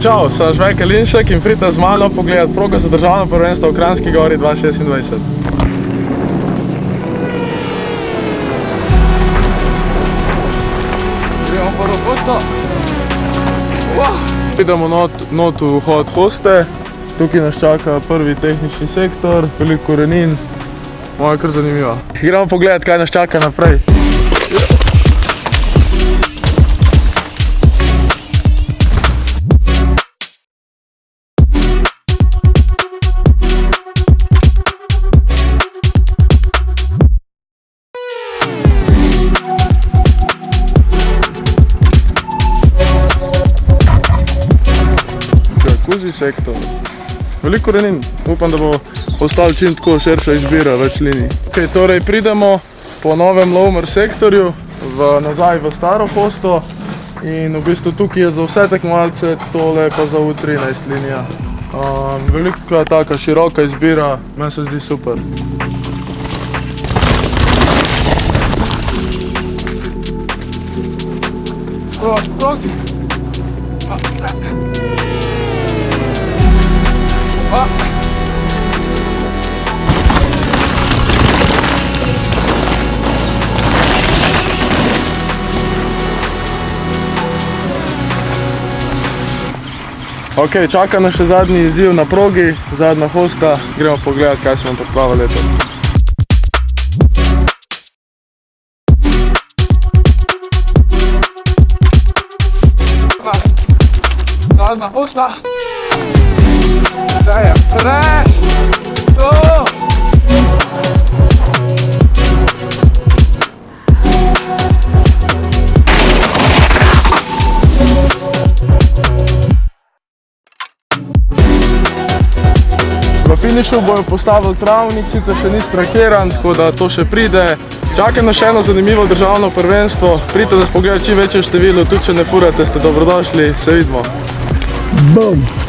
Čau, sem Žvejka Linšek in pridite z mano pogledat progo za državno prvenstvo v Kranjski Gori 2026. Gremo prvo hosto. Pridemo not v hod hoste. Tukaj nas čaka prvi tehnični sektor, veliko korenin. Moje kar zanimivo. Gremo pogledat, kaj nas čaka naprej. Jacuzzi sektor. Veliko korenin. Upam, da bo ostalo čim tako širša izbira, več linij. Torej pridemo po novem Lovmer sektorju nazaj v staro hosto in v bistvu tukaj je za vse tekmovalce, tole pa za U13 linija. Velika taka široka izbira, meni se zdi super. Proti. Ok, čaka nas še zadnji izziv na progi, zadnja hosta, gremo pogledat, kaj smo preplavali letos. Zadnja hosta. Zdaj je trash. V finišu bojo postavili travnik, sicer še ni strakiran, tako da to še pride. Čaka nas še eno zanimivo državno prvenstvo. Pridite nas pogledati čim večje število, tudi če ne furate, ste dobrodošli, se vidimo. Bum!